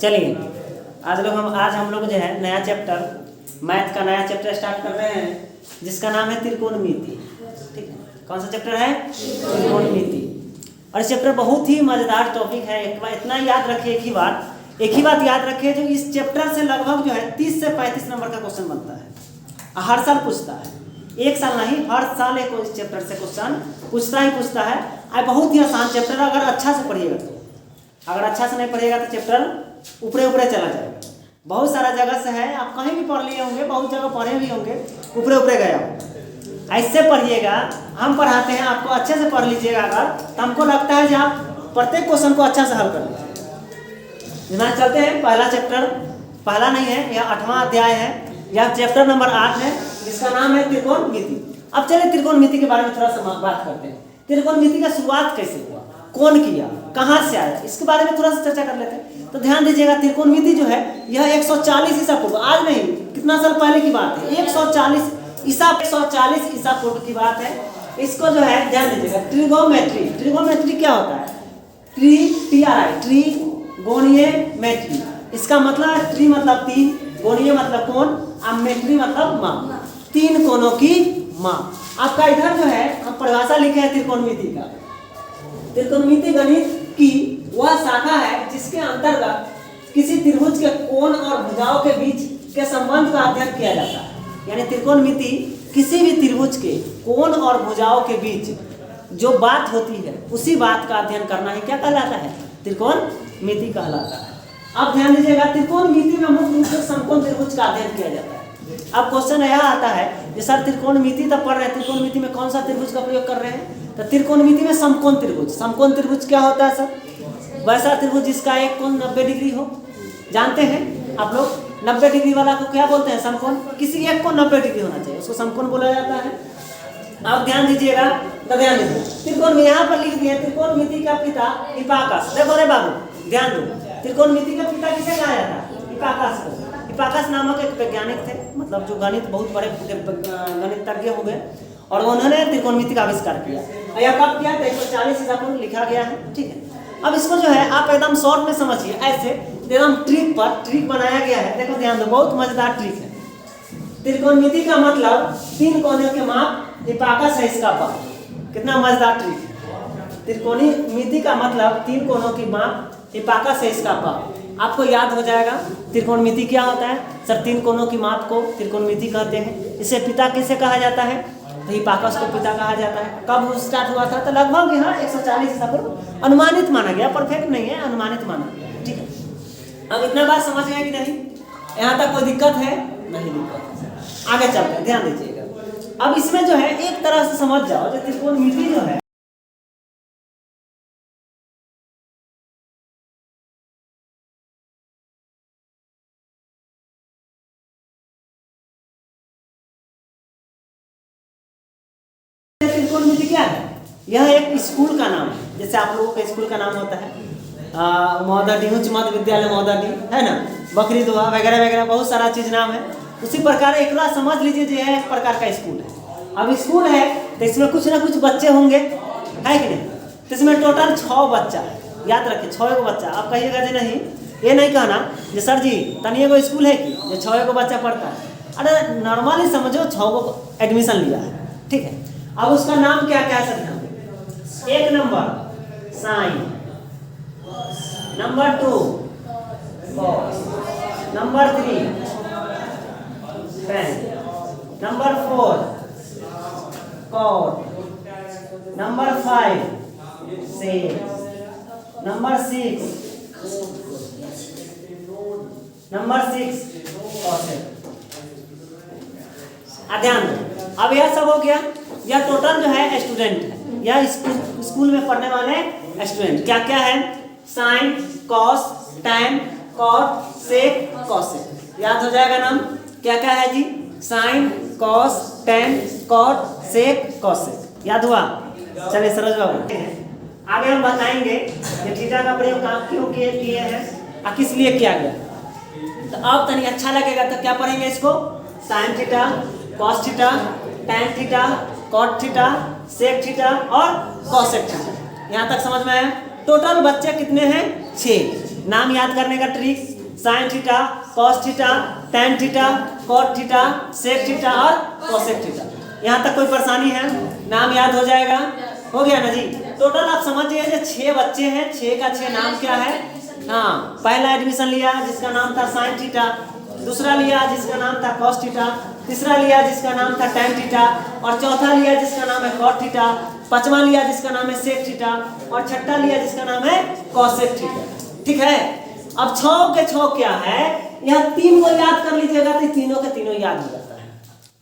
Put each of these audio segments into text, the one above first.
चलिए आज हम लोग जो है नया चैप्टर मैथ का नया चैप्टर स्टार्ट कर रहे हैं जिसका नाम है त्रिकोणमिति। ठीक है, कौन सा चैप्टर है? त्रिकोणमिति। और इस चैप्टर बहुत ही मज़ेदार टॉपिक है। एक बार इतना याद रखिए, एक ही बात याद रखिए, जो इस चैप्टर से लगभग जो है 30 से 35 नंबर का क्वेश्चन बनता है। हर साल पूछता है, एक साल नहीं, हर साल एक इस चैप्टर से क्वेश्चन पूछता है। बहुत ही आसान चैप्टर, अगर अच्छा से पढ़िएगा तो। अगर अच्छा से नहीं पढ़िएगा तो चैप्टर ऊपरे चला जाएगा। बहुत सारा जगह से है, आप कहीं भी पढ़ लिए होंगे, बहुत जगह पढ़े भी होंगे, ऊपरे गया हो। ऐसे पढ़िएगा, हम पढ़ाते हैं, आपको अच्छे से पढ़ लीजिएगा अगर, तो हमको लगता है कि आप प्रत्येक क्वेश्चन को अच्छा से हल कर लीजिए। यहाँ चलते हैं, पहला चैप्टर, पहला नहीं है, यह 8वां अध्याय है, यह चैप्टर नंबर 8 है, जिसका नाम है त्रिकोणमिति। अब चलिए त्रिकोणमिति के बारे में थोड़ा सा बात करते हैं। त्रिकोणमिति का शुरुआत कैसे हुआ, कौन किया, कहाँ से आया, इसके बारे में थोड़ा सा चर्चा कर लेते हैं। तो ध्यान दीजिएगा, त्रिकोणमिति जो है यह 140 ईसा पूर्व, आज नहीं, कितना साल पहले की बात है, 140 ईसा पूर्व की बात है। इसको जो है ध्यान दीजिएगा, ट्रिगोमेट्री क्या होता है? त्रिगोणीय मेट्री। इसका मतलब ट्री मतलब तीन, गोणीय मतलब कोण, और मेट्री मतलब माप, तीन कोणों की माप। आपका इधर जो है हम परिभाषा लिखे हैं त्रिकोणमिति का। त्रिकोणमिति गणित की वह शाखा है जिसके अंतर्गत किसी त्रिभुज के कोण और भुजाओं के बीच के संबंध का अध्ययन किया जाता है। यानी त्रिकोणमिति किसी भी त्रिभुज के कोण और भुजाओं के बीच जो बात होती है, उसी बात का अध्ययन करना ही क्या कहलाता है? त्रिकोणमिति कहलाता है। अब ध्यान दीजिएगा, त्रिकोणमिति में मुख्य रूप से समकोण त्रिभुज का अध्ययन किया जाता है। अब क्वेश्चन यह आता है कि सर त्रिकोणमिति तो पढ़ रहे हैं, त्रिकोणमिति में कौन सा त्रिभुज का प्रयोग कर रहे हैं? तो त्रिकोणमिति में समकोण त्रिभुज क्या होता है सर? वैसा त्रिभुज जिसका एक कोण 90 डिग्री हो। जानते हैं आप लोग, 90 डिग्री वाला को क्या बोलते हैं? समकोण। किसी एक कोण 90 डिग्री होना चाहिए, उसको समकोण बोला जाता है। अब ध्यान दीजिएगा, तो ध्यान दीजिए, त्रिकोण में यहाँ पर लिख दिए त्रिकोणमिति का पिता हिप्पार्कस। देखो रे बाबू, ध्यान दो, त्रिकोणमिति का पिता किसे कहा जाता है? हिप्पार्कस को। हिप्पार्कस नामक एक वैज्ञानिक थे, मतलब जो गणित बहुत बड़े गणितज्ञ हो गए, और उन्होंने त्रिकोणमिति का आविष्कार किया। यह कब किया? 140 ईसा पूर्व लिखा गया है। ठीक है, अब इसको जो है आप एकदम शॉर्ट में समझिए, ऐसे एकदम ट्रिक बनाया गया है। देखो ध्यान दो, बहुत मजेदार ट्रिक है। त्रिकोणमिति का मतलब तीन कोणों के माप, हिप्पार्कस है इसका बाप। कितना मजेदार ट्रिक है। त्रिकोणमिति का मतलब तीन कोणों की माप, हिप्पार्कस है इसका बाप। आपको याद हो जाएगा त्रिकोणमिति क्या होता है। सर तीन कोणों की माप को त्रिकोणमिति कहते हैं। इसे पिता किसे कहा जाता है? तो हिप्पार्कस को पिता कहा जाता है। कब स्टार्ट हुआ था? तो लगभग यहाँ 140 ईसा पूर्व अनुमानित माना गया, परफेक्ट नहीं है, अनुमानित माना गया। ठीक है, अब इतना बात समझ गए कि नहीं? यहाँ तक कोई दिक्कत है? नहीं दिक्कत है। आगे चलते हैं, ध्यान दीजिएगा। अब इसमें जो है एक तरह से समझ जाओ, जो त्रिकोणमिति जो है त्रिकोणमिति क्या है? यह एक स्कूल का नाम है। जैसे आप लोगों का स्कूल का नाम होता है महोदय उच्च मध्य विद्यालय महोदय, है ना, बकरी दुआ वगैरह वगैरह, बहुत सारा चीज नाम है। उसी प्रकार एक बार समझ लीजिए, जो है एक प्रकार का स्कूल है। अब स्कूल है तो इसमें कुछ ना कुछ बच्चे होंगे, है कि नहीं? तो इसमें टोटल 6 बच्चा, याद रखिए 6 बच्चा। आप कहिएगा जी नहीं, ये नहीं कहना कि सर जी तनिए को स्कूल है कि जो 6 बच्चा पढ़ता है। अरे नॉर्मली समझो, 6 एडमिशन लिया है। ठीक है, अब उसका नाम क्या क्या है? एक number sine, number 2 cos, number 3 tan, number 4 cot, number 5 sec, number 6 cosec. ध्यान दो, अब यह सब हो गया। यह टोटल जो है स्टूडेंट है, यह स्कूल में पढ़ने वाले स्टूडेंट क्या क्या है? साइन, कॉस, टैन, कॉट, सेक, कॉसेक। याद हो जाएगा नाम, क्या क्या है जी? साइन, कॉस, टैन, कॉट, सेक, कॉसेक। याद हुआ? चलिए सरोज बाबू, आगे हम बताएंगे कि थीटा का प्रयोग क्यों किए हैं और किस लिए किया गया। तो अब तनी अच्छा लगेगा तो क्या पढ़ेंगे इसको? Sine theta, cos theta, tan theta, cot theta, sec theta और कॉसेक थीटा। यहाँ तक समझ में आया? टोटल बच्चे कितने हैं? 6। नाम याद करने का trick, sine theta, cos theta, tan theta, cot theta, sec theta और कोसेक थीटा। यहाँ तक कोई परेशानी है? नाम याद हो जाएगा? हो गया ना जी। टोटल आप समझिए जो 6 बच्चे हैं, 6 का 6 नाम क्या है? हाँ, पहला एडमिशन लिया जिसका नाम था साइन थीटा, दूसरा लिया जिसका नाम था कॉस थीटा, तीसरा लिया जिसका नाम था टैन थीटा और चौथा लिया जिसका नाम है कॉट थीटा, पांचवा लिया जिसका नाम है सेक थीटा और छठा लिया जिसका नाम है कोसेक थीटा। ठीक है। अब 6 के 6 क्या है? यहाँ 3 को याद कर लीजिएगा तो तीनों के तीनों याद हो जाता है।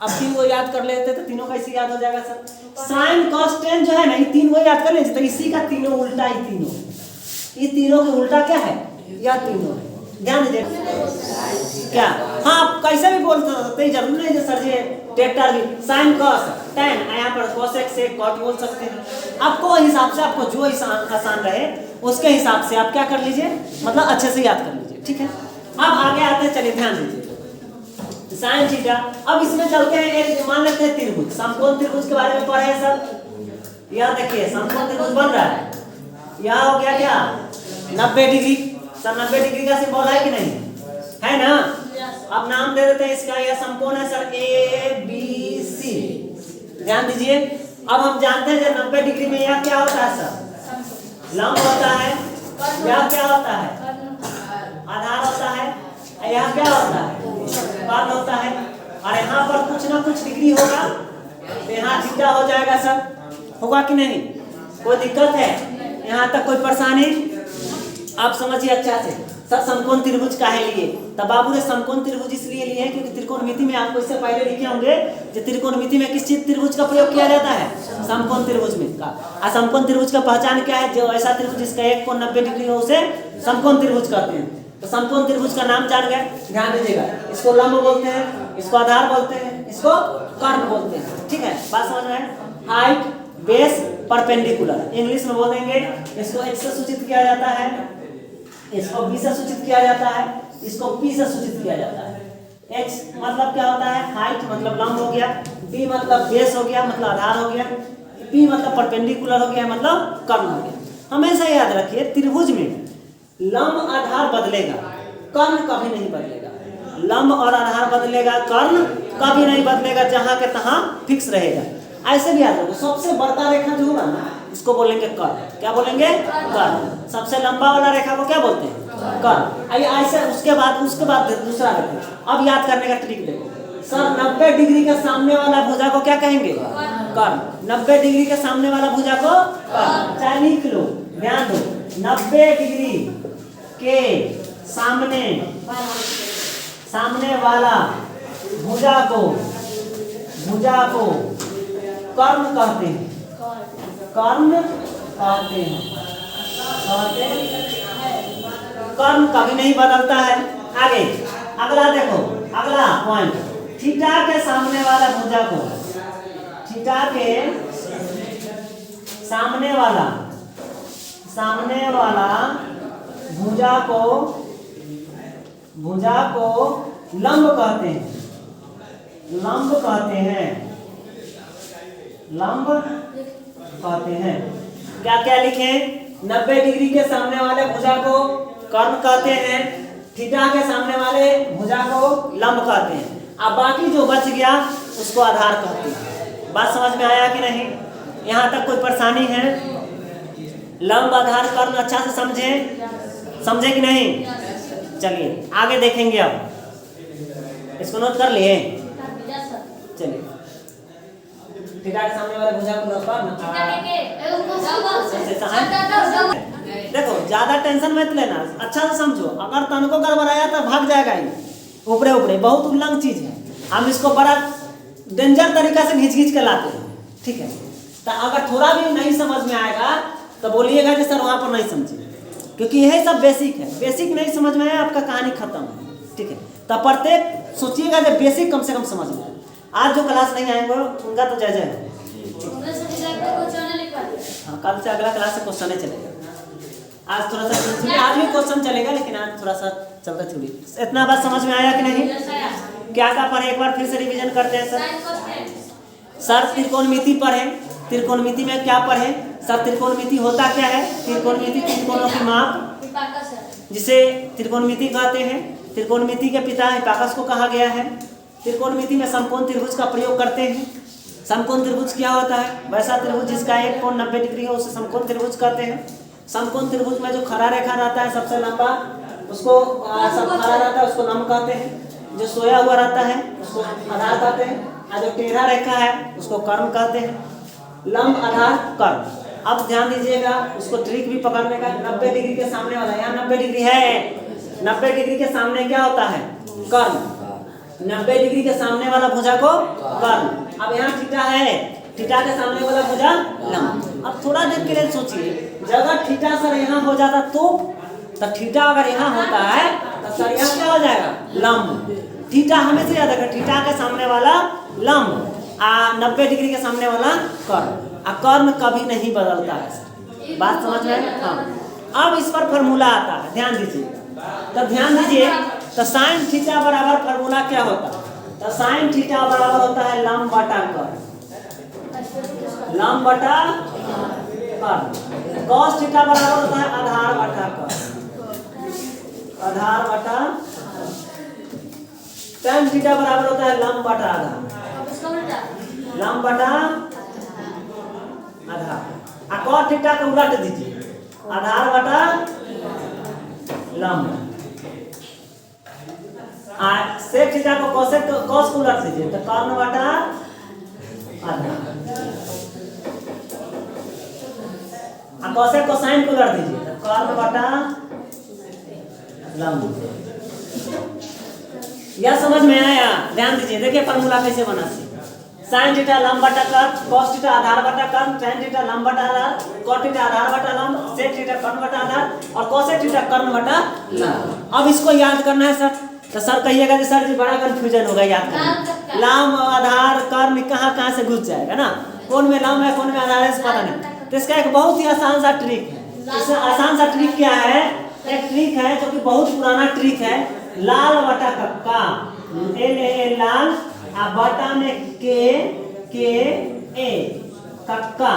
अब 3 को याद कर लेते तो तीनों कैसे याद हो जाएगा सर? साइन कॉस टेन जो है ना, ये 3 को याद कर लीजिए तो इसी का तीनों उल्टा, ही तीनों, ये तीनों के उल्टा क्या है? या तीनों है। ध्यान दीजिए क्या? हाँ, आप कैसे भी बोल सकते हैं, जरूरी नहीं सर जी टेटर भी साइन कॉस टेन, यहाँ पर कोसेक सेक कॉट बोल सकते हैं। आपको हिसाब से, आपको जो आसान रहे उसके हिसाब से आप क्या कर लीजिए, मतलब अच्छे से याद कर लीजिए। ठीक है। अब आगे आते हैं, चलिए ध्यान दीजिए साइन थीटा। अब इसमें चलते हैं, एक मान लेते हैं त्रिभुज, समकोण त्रिभुज के बारे में पढ़े हैं सर। यहाँ देखिए समकोण त्रिभुज बन रहा है, यहाँ हो गया क्या 90 डिग्री। सर 90 डिग्री का सिंबल है कि नहीं है ना? अब नाम दे देते हैं इसका, यह समकोण है सर ABC। ध्यान दीजिए। अब हम जानते हैं जो 90 डिग्री में यह क्या होता है सर? लंब होता है। यह क्या होता है? आधार होता है। यह क्या होता है? कर्ण होता है। और यहाँ पर कुछ ना कुछ डिग्री होगा तो यहाँ थीटा हो जाएगा सर। होगा कि नहीं? कोई दिक्कत है? यहाँ तक कोई परेशानी? आप समझिए अच्छा से। सर समकोण त्रिभुज काहे लिए? तब बाबू ने समकोण त्रिभुज इसलिए लिए क्योंकि त्रिकोणमिति में आपको इससे पहले लिखे होंगे कि त्रिकोणमिति में किस चीज त्रिभुज का प्रयोग किया जाता है? समकोण त्रिभुज में का। समकोण त्रिभुज का पहचान क्या है? जो ऐसा त्रिभुज जिसका एक कोण 90 डिग्री हो उसे समकोण त्रिभुज कहते हैं। तो समकोण त्रिभुज का नाम जान गए? ध्यान दीजिएगा, इसको लंब बोलते हैं, इसको आधार बोलते हैं, इसको कर्ण बोलते हैं। ठीक है, बात समझ में है? हाइट, बेस, परपेंडिकुलर, इंग्लिश में बोलेंगे। इसको x से सूचित किया जाता है, इसको b से सूचित किया जाता है, इसको p से सूचित किया जाता है। x मतलब क्या होता है? हाइट मतलब लंब हो गया, b मतलब बेस हो गया मतलब आधार हो गया, p मतलब परपेंडिकुलर हो गया मतलब कर्ण हो गया। हमेशा याद रखिए त्रिभुज में लंब आधार बदलेगा, कर्ण कभी नहीं बदलेगा। लंब और आधार बदलेगा, कर्ण कभी नहीं बदलेगा, जहां के तहां फिक्स रहेगा। ऐसे भी याद रखो, सबसे बड़का रेखा जो होगा ना इसको बोलेंगे कर्ण। क्या बोलेंगे? कर्ण। सबसे लंबा वाला रेखा को क्या बोलते हैं? कर्ण। आइए ऐसे उसके बाद दूसरा देखो। अब याद करने का ट्रिक देखो सर, 90 डिग्री के सामने वाला भुजा को क्या कहेंगे? कर्ण। 90 डिग्री के सामने वाला भुजा को कर्ण। चाहे लिख लो, ध्यान दो, 90 डिग्री के सामने वाला भुजा को कर्ण कहते हैं। कर्ण कहते हैं। कर्ण कभी नहीं बदलता है। आगे अगला देखो, अगला पॉइंट, थीटा के सामने वाला भुजा को, थीटा के सामने वाला भुजा को लंब कहते हैं। लंब कहते हैं। क्या क्या लिखे? 90 डिग्री के सामने वाले भुजा को कर्ण कहते हैं, थीटा के सामने वाले भुजा को लंब कहते हैं। अब बाकी जो बच गया उसको आधार कहते हैं। बात समझ में आया कि नहीं? यहाँ तक कोई परेशानी है? लंब आधार कर्ण अच्छा से समझे कि नहीं? चलिए आगे देखेंगे। अब इसको नोट कर लिए? चलिए, थीटा के सामने वाले भुजा को देखो, ज्यादा टेंशन मत लेना, अच्छा से समझो। अगर तन को गड़बड़ाया तो भाग जाएगा ही ऊपरे बहुत उल्लंघ चीज है। हम इसको बड़ा डेंजर तरीका से घिंच के लाते हैं। ठीक है, तो अगर थोड़ा भी नहीं समझ में आएगा तो बोलिएगा कि सर वहाँ पर नहीं समझे, क्योंकि यही सब बेसिक है। बेसिक नहीं समझ में आया आपका कहानी खत्म है। ठीक है, तो प्रत्येक सोचिएगा कि बेसिक कम से कम समझ में आए। आज जो क्लास नहीं आएंगे उनका तो जय है। हाँ, कल से अगला क्लास से क्वेश्चन चलेगा। आज थोड़ा सा आज भी क्वेश्चन चलेगा, लेकिन आज थोड़ा सा चलता चुड़ी। इतना बात समझ में आया कि नहीं? क्या पढ़े एक बार फिर से रिवीजन करते हैं सर। त्रिकोणमिति पढ़े। त्रिकोणमिति में क्या पढ़े? सर त्रिकोणमिति होता क्या है? त्रिकोणमिति तीन कोणों की माप, जिसे त्रिकोणमिति कहते हैं। त्रिकोणमिति के पिता हिप्पारकस को कहा गया है। त्रिकोणमिति में समकोण त्रिभुज का प्रयोग करते हैं। समकोण त्रिभुज क्या होता है? वैसा त्रिभुज जिसका एक कोण 90 डिग्री है उसे समकोण त्रिभुज कहते हैं। समकोण त्रिभुज में जो खड़ा रेखा रहता है सबसे लंबा, उसको सब खड़ा रहता है उसको लंब कहते हैं। जो सोया हुआ रहता है उसको आधार कहते हैं, और जो टेढ़ा रेखा है उसको कर्ण कहते हैं। लंब, आधार, कर्ण। अब ध्यान दीजिएगा, उसको ट्रिक भी पकड़ने का। 90 डिग्री के सामने वाला, यहाँ 90 डिग्री है, 90 डिग्री के सामने क्या होता है? कर्ण। 90 डिग्री के सामने वाला भुजा को कर्ण। अब यहाँ थीटा है, थीटा के सामने वाला भुजा लंब। अब थोड़ा देर के लिए सोचिए, अगर थीटा सर यहाँ हो जाता तो थीटा अगर यहाँ होता है तो सर यहाँ क्या हो जाएगा? लंब। थीटा हमेशा याद रखें, थीटा के सामने वाला लंब, 90 डिग्री के सामने वाला कर्ण। कर्ण कभी नहीं बदलता है सर, बात समझ में है? हाँ। अब इस पर फॉर्मूला आता है, ध्यान दीजिए। तो ध्यान दीजिए, तो साइन थीटा बराबर फॉर्मूला क्या होता है? तो साइन थीटा बराबर होता है लंब बटा कर्ण, लंब बटा कर्ण। कॉस थीटा बराबर होता है आधार बटा कर्ण, आधार बटा। tan थीटा बराबर होता है लंब बटा आधार, लंब बटा आधार। cos थीटा को उलट दीजिए, आधार बटा लंब। sec थीटा को cos को उलट दीजिए तो कर्ण बटा आधार। cosec को sin को उलट दीजिए तो कर्ण बटा लंब। यह समझ में आया? ध्यान दीजिए, देखिए फॉर्मूला कैसे बना। साइन थीटा लंब बटा कर्ण, cos थीटा आधार बटा कर्ण, tan थीटा लंब बटा आधार, cot थीटा आधार बटा लंब, sec थीटा कर्ण बटा आधार और cosec थीटा कर्ण बटा लंब। अब इसको याद करना है सर। तो सर कहिएगा कि सर जी बड़ा कंफ्यूजन होगा याद करना। लंब, आधार, कर्ण कहाँ से घुस जाएगा ना, कौन में लंब है कौन में आधार है पता नहीं। तो इसका एक बहुत ही आसान सा ट्रिक है। इसमें आसान सा ट्रिक क्या है? एक ट्रिक है जो कि बहुत पुराना ट्रिक है, लाल बटा कक्का, लाल बटा में के ए कक्का,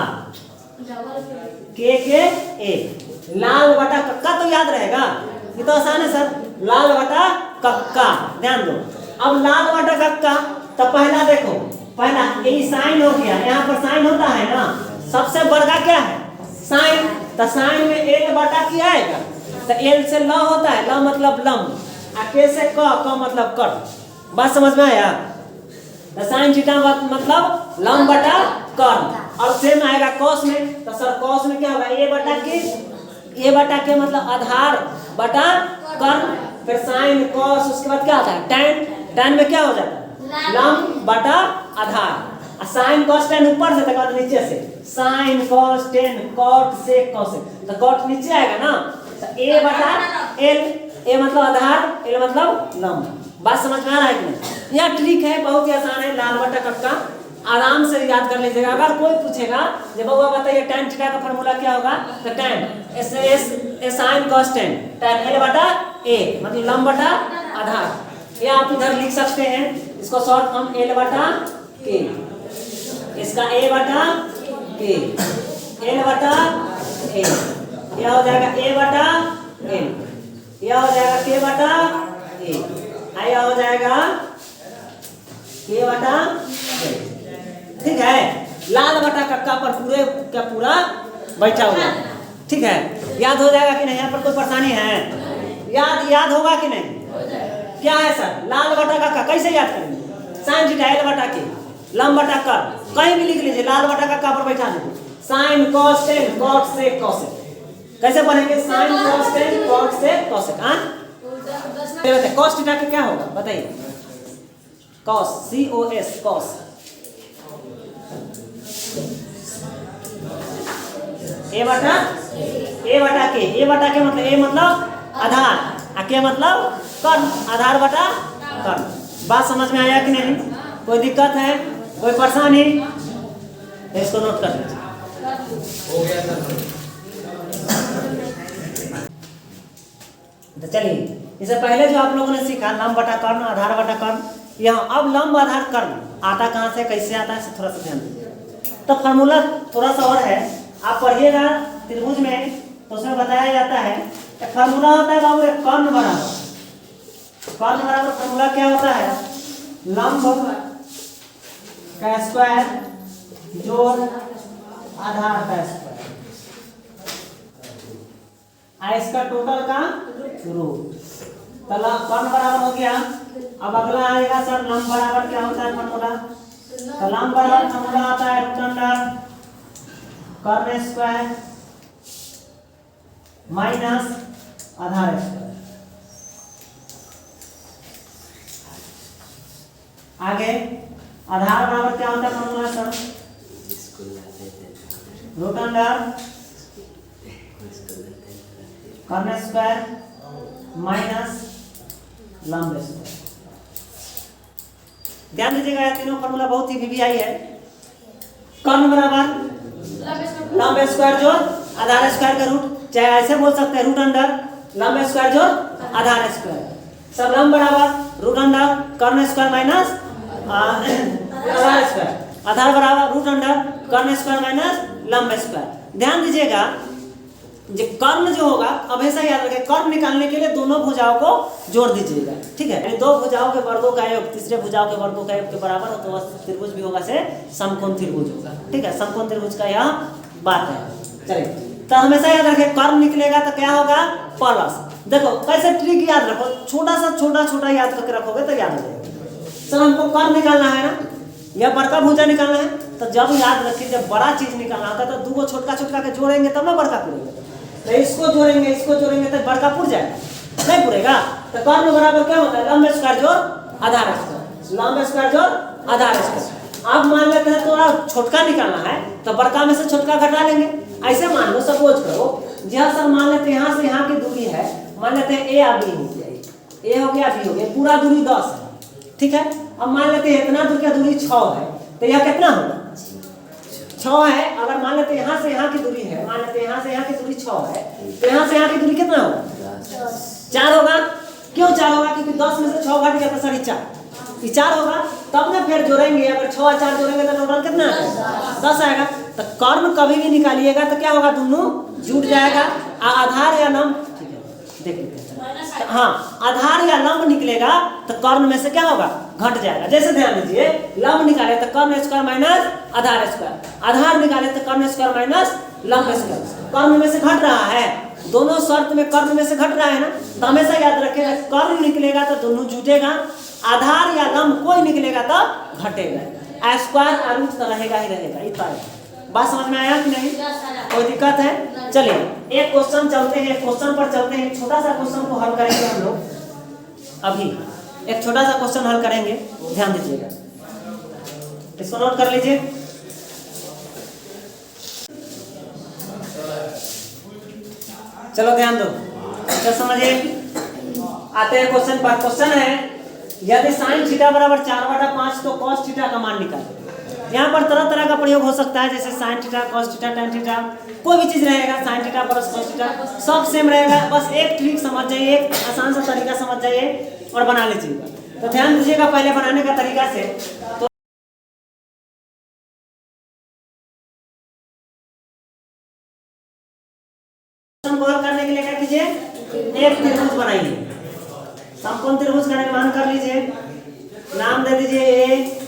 के ए, लाल बटा कक्का तो याद रहेगा, ये तो आसान है सर। लाल बटा कक्का, ध्यान दो। अब लाल बटा कक्का तो पहला देखो, पहला ये साइन हो गया, यहाँ पर साइन होता है ना, सबसे बड़ा क्या है? साइन। तो साइन में एल बटा क्या आएगा? तो एल से ल होता है, ल मतलब लंब, के से क मतलब कर्ण। बात समझ में आया? साइन थीटा मतलब लंब बटा कर्ण। और सेम आएगा कॉस में, तो सर कॉस में क्या होगा? ए बटा के मतलब आधार बटा कर्ण, फिर साइन कॉस, उसके बाद क्या आता है? tan में क्या हो जाता है? लंब बटा आधार। साइन कॉस tan ऊपर से तक नीचे से, sine cos tan cot sec cosec, तो cot नीचे आएगा ना, तो ए बटा एल, ए मतलब आधार, एल मतलब लंब। बात समझ में आ रहा है कि नहीं? यह ट्रिक है, बहुत ही आसान है, लाल बटा कक्का, आराम से याद कर लीजिएगा। अगर कोई पूछेगा जब बउआ बताइए tan थीटा का फॉर्मूला क्या होगा, तो tan sin cos tan L बटा ए मतलब लंब बटा आधार। ये आप इधर लिख सकते हैं, इसको शॉर्ट फॉर्म एल बटा के, इसका ए बटा के, एल बटा ए, यह हो जाएगा ए बटा एल, यह हो जाएगा के बटा ए, यह हो जाएगा के बटा ए। ठीक है, लाल बटा कक्का पर पूरे का पूरा बैठा हुआ, ठीक है। याद हो जाएगा कि नहीं? यहाँ पर कोई परेशानी है? याद होगा कि नहीं? क्या है सर? लाल बटा कक्का कैसे याद करेंगे? साइन थीटा एल बटा के, लंब बटा कर्ण, कहीं भी लिख लीजिए, लाल बटा कक्का पर बैठा दीजिए। Sine cos tan cot sec cosec, कैसे बनेंगे? Sine cos tan cot sec cosec। Cos theta का क्या होगा बताइए? कॉस, COS कॉस, ए बटा के, ए बटा के मतलब ए मतलब आधार, के मतलब कर्ण, आधार बटा कर्ण। बात समझ में आया कि नहीं? कोई दिक्कत है, कोई परेशानी? इसको नोट कर लीजिए। हो गया सर। तो चलिए, इससे पहले जो आप लोगों ने सीखा लंब बटा कर्ण, आधार बटा कर्ण, यहाँ अब लंब आधार कर्ण आता कहाँ से, कैसे आता है, थोड़ा सा ध्यान दीजिए। तो फार्मूला थोड़ा सा और है, आप पढ़िएगा त्रिभुज में तो उसमें बताया जाता है एक फार्मूला होता है बाबू, एक कर्ण बराबर, कर्ण बराबर फार्मूला क्या होता है, लंब का स्क्वायर जोड़ आधार का स्क्वायर, इसका टोटल का रूट। तो कर्ण बराबर हो गया। अब अगला आएगा सर लंब बराबर क्या होता है फार्मूला, तो लंब बराबर फार्मूला आता है रूट अंडर कर्ण स्क्वायर माइनस आधार स्क्वायर। आगे आधार बराबर क्या होता है फार्मूला सर, रूट अंडर कर्ण स्क्वायर माइनस लंब स्क्वायर। ध्यान दीजिएगा यह तीनों फार्मूला बहुत ही वीवीआई है। कर्ण बराबर लंब स्क्वायर जोड़ आधार स्क्वायर का रूट, चाहे ऐसे बोल सकते हैं रूट अंडर लंब स्क्वायर जोड़ आधार स्क्वायर। सब लंब बराबर रूट अंडर कर्ण स्क्वायर माइनस आधार स्क्वायर, आधार बराबर रूट अंडर कर्ण स्क्वायर माइनस लंब स्क्वायर। ध्यान दीजिएगा जो कर्ण जो होगा हमेशा याद रखें, कर्ण निकालने के लिए दोनों भुजाओं को जोड़ दीजिएगा, ठीक है। यानी दो भुजाओं के वर्गों का योग तीसरे भुजाओं के वर्गों का योग के बराबर हो तो वह त्रिभुज भी होगा से समकोण त्रिभुज होगा, ठीक है। समकोण त्रिभुज का यह बात है। चलिए तो हमेशा याद रखें कर्ण निकलेगा तो क्या होगा प्लस। देखो कैसे ट्रिक याद रखो, छोटा याद करके रखोगे तो याद हो जाएगा। सर हमको कर्ण निकालना है ना, या बड़का भुजा निकालना है, तो जब याद रखिए जब बड़ा चीज निकालना होता है तो दो छोटका के जोड़ेंगे तब ना बड़का पुरेगा। तो इसको जोड़ेंगे तो बड़का पुर जाएगा, नहीं पुरेगा। तो कर्ण बराबर क्या होता है लंब स्क्वायर जोड़ आधार स्क्वायर, लंब स्क्वायर जोड़ आधार स्क्वायर। अब मान लेते हैं थोड़ा छोटका निकालना है तो बड़का में से छोटका घटा लेंगे। ऐसे मान लो सपोज करो जहाँ सर मान लेते हैं यहाँ से यहाँ की दूरी है, मान लेते हैं ए या बी हो गया, ए हो गया बी हो गया, पूरा दूरी 10 है, ठीक है। अब मान लेते हैं इतना दूर का दूरी 6 है, तो यह कितना होगा 6 है। अगर मान लेते हैं यहाँ से यहाँ की दूरी है, मान लेते हैं यहाँ से यहाँ की दूरी 6 है, तो यहाँ से यहाँ की दूरी कितना होगा 4 होगा। क्यों 4 होगा, क्योंकि 10 में से 6 घट गया तो सर 4 होगा। तब ना फिर जोड़ेंगे, अगर 6 और 4 जोड़ेंगे तो टोटल कितना है 10 आएगा। तो कर्ण कभी भी निकालिएगा तो क्या होगा दोनों जुट जाएगा। आधार या लंब, ठीक है देख लेते हैं, हाँ आधार या लंब निकलेगा तो कर्ण में से क्या होगा घट जाएगा। जैसे ध्यान दीजिए लंब निकाले तो कर्ण स्क्वायर माइनस आधार स्क्वायर, आधार निकाले तो कर्ण स्क्वायर माइनस लंब स्क्वायर। कर्ण में से घट रहा है, दोनों शर्त में कर्ण में से घट रहा है ना, तो हमेशा याद रखिएगा कर्ण निकलेगा तो दोनों जुटेगा, आधार या लंब कोई निकलेगा तो घटेगा। स्क्वायर रूट तो रहेगा ही रहेगा। इतना बात समझ में आया कि नहीं, कोई दिक्कत है। चलिए एक क्वेश्चन चलते हैं, क्वेश्चन पर चलते हैं। छोटा सा क्वेश्चन को हल करेंगे हम लोग अभी, एक छोटा सा क्वेश्चन हल करेंगे, ध्यान दीजिएगा, इसको नोट कर लीजिए। चलो ध्यान दो, अच्छा समझिए, आते हैं क्वेश्चन पर। क्वेश्चन है यदि साइन थीटा बराबर 4/5 तो कॉस थीटा का मान निकालें। यहाँ पर तरह तरह का प्रयोग हो सकता है, जैसे sign theta cos theta tan theta, कोई भी चीज रहेगा, sine theta plus cos theta सब सेम रहेगा। बस एक ट्रिक समझ जाइए, एक आसान सा तरीका समझ जाइए और बना लीजिएगा। तो ध्यान दीजिएगा पहले बनाने का तरीका से। तो हल करने के लिए क्या कीजिए, एक त्रिभुज बनाइए, समकोण त्रिभुज का निर्माण कर लीजिए, नाम दे दीजिए A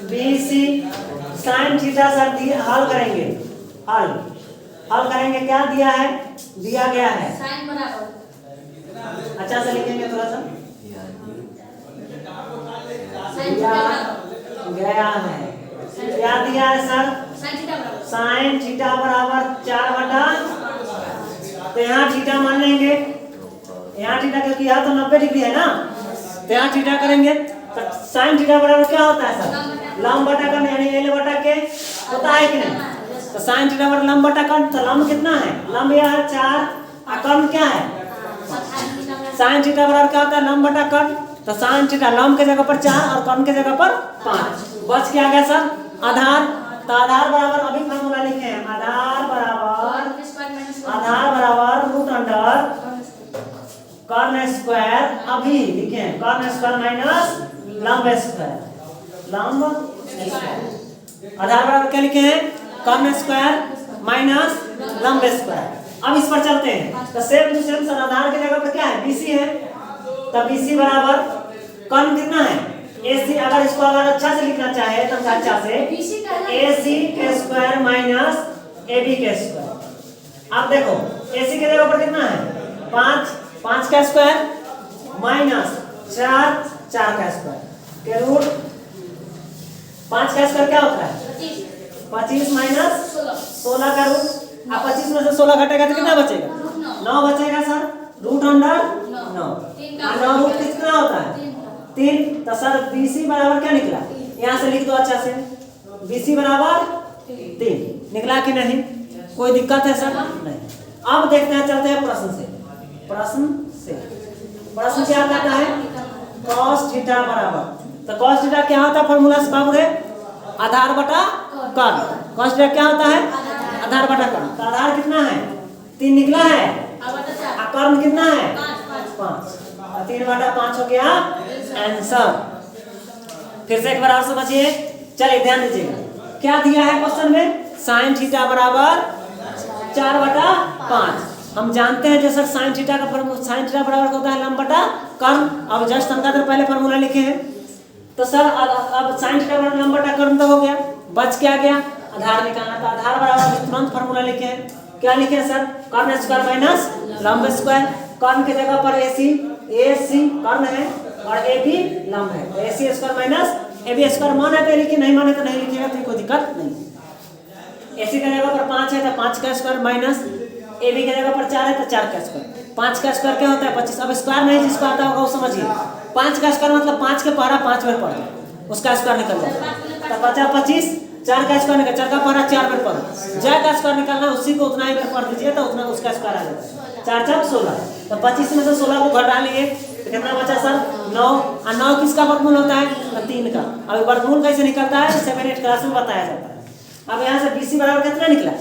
B C. Sine theta sir हल करेंगे, हल करेंगे, क्या दिया है, दिया गया है साइन बराबर, अच्छा से लिखेंगे थोड़ा सा, दिया गया है, क्या दिया है सर साइन थीटा बराबर 4/, तो यहाँ थीटा मान लेंगे, यहाँ थीटा क्योंकि यहाँ तो 90 डिग्री है ना, तो यहाँ थीटा करेंगे। तो साइन थीटा बराबर क्या होता है सर लंब बटा कर्ण, यानी एल बटा के होता है कि नहीं। तो साइन थीटा बराबर लंब बटा कर्ण, तो लंब कितना है, लंब यह है 4 और कर्ण क्या है, साइन थीटा बराबर क्या होता है लंब बटा कर्ण। तो साइन थीटा लंब के जगह पर 4 और कर्ण के जगह पर 5, बच क्या गया सर आधार। तो आधार बराबर अभी फार्मूला लिखे हैं, आधार बराबर रूट अंडर कर्ण स्क्वायर, अभी लिखे हैं कर्ण स्क्वायर माइनस लंब स्क्वायर, लंब स्क्वायर। आधार बराबर क्या लिखे हैं कर्ण स्क्वायर माइनस लंब स्क्वायर। अब इस पर चलते हैं तो सेम टू सेम सर आधार की जगह पर क्या है BC है, तो BC बराबर कर्ण कितना है AC। अगर इसको अगर अच्छा से लिखना चाहे तो अच्छा से AC के स्क्वायर माइनस AB के स्क्वायर। अब देखो AC के जगह पर कितना है 5, 5 का स्क्वायर माइनस 4, 4 का स्क्वायर के रूट 5 का स्क्वायर क्या होता है 25 माइनस 16 का रूट। अब 25 में से 16 घटेगा तो कितना बचेगा 9 बचेगा सर, रूट अंडर 9। 9 रूट कितना होता है 3। तो सर BC बराबर क्या निकला, यहाँ से लिख दो अच्छा से, BC बराबर 3 निकला कि नहीं, कोई दिक्कत है सर नहीं। अब देखते हैं, चलते हैं प्रश्न से। प्रश्न क्या कहता है cos थीटा बराबर, तो cos थीटा क्या होता है फॉर्मूला से बाबू रे आधार बटा कर्ण। cos थीटा क्या होता है आधार बटा कर्ण। तो आधार कितना है 3 निकला है और कर्ण कितना है 5। 3 बटा 5 हो गया आंसर। फिर से एक बार और समझिए, चलिए ध्यान दीजिएगा क्या दिया है क्वेश्चन में, sin थीटा बराबर 4 बटा 5। हम जानते हैं जो सर sin थीटा का फॉर्मूला, sin थीटा बराबर होता है लंब बटा कर्ण। अब जस्ट हम का पहले फॉर्मूला लिखे हैं, तो सर अब sin थीटा बराबर लंब बटा कर्ण तो हो गया, बच क्या गया आधार निकालना। तो आधार बराबर तुरंत फॉर्मूला लिखे हैं, क्या लिखे हैं सर कर्ण स्क्वायर माइनस लंब स्क्वायर। कर्ण की जगह पर AC कर्ण है और AB लंब है, तो AC square minus AB square माने तो लिखिए, नहीं माने तो नहीं लिखिएगा, तो कोई दिक्कत नहीं। AC की जगह पर 5 है तो 5 का स्क्वायर माइनस AB की जगह पर 4 है तो 4 का स्क्वायर। 5 का स्क्वायर क्या होता है 25। अब स्क्वायर नहीं जिसको आता होगा वो समझिए, 5 का स्क्वायर मतलब 5 के पहरा 5 में पड़ जाए, उसका स्क्वायर निकल जाएगा। तो बचा 25, 4 का स्क्वायर निकल, 4 का पहरा 4 में पड़, जय का स्क्वायर निकालना उसी को उतना ही में पढ़ दीजिए तो उतना उसका स्क्वायर आ जाता है। 4 4 16, तो 25 में से 16 को घटा लिए तो कितना बचा सर 9। और 9 किसका वर्गमूल होता है 3 का। अब वर्गमूल कैसे निकलता है 7 8 क्लास में बताया जाता है। अब यहाँ से BC बराबर कितना निकला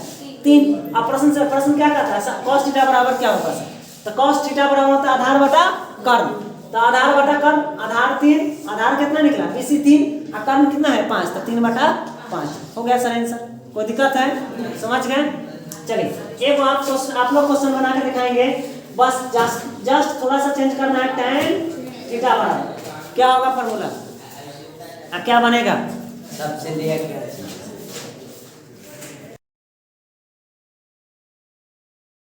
3। अब प्रश्न क्या कहता है cos थीटा बराबर क्या होता है, तो cos थीटा बराबर होता है आधार बटा कर्ण। तो आधार बटा कर्ण, आधार 3, आधार कितना निकला BC 3 और कर्ण कितना है 5, तो 3 बटा 5 हो गया सर आंसर। कोई दिक्कत है, समझ गए। चलिए एक आप लोग क्वेश्चन बना के दिखाएंगे, बस जस्ट थोड़ा सा चेंज करना है। tan थीटा बराबर क्या होगा फॉर्मूला, क्या बनेगा सबसे लिया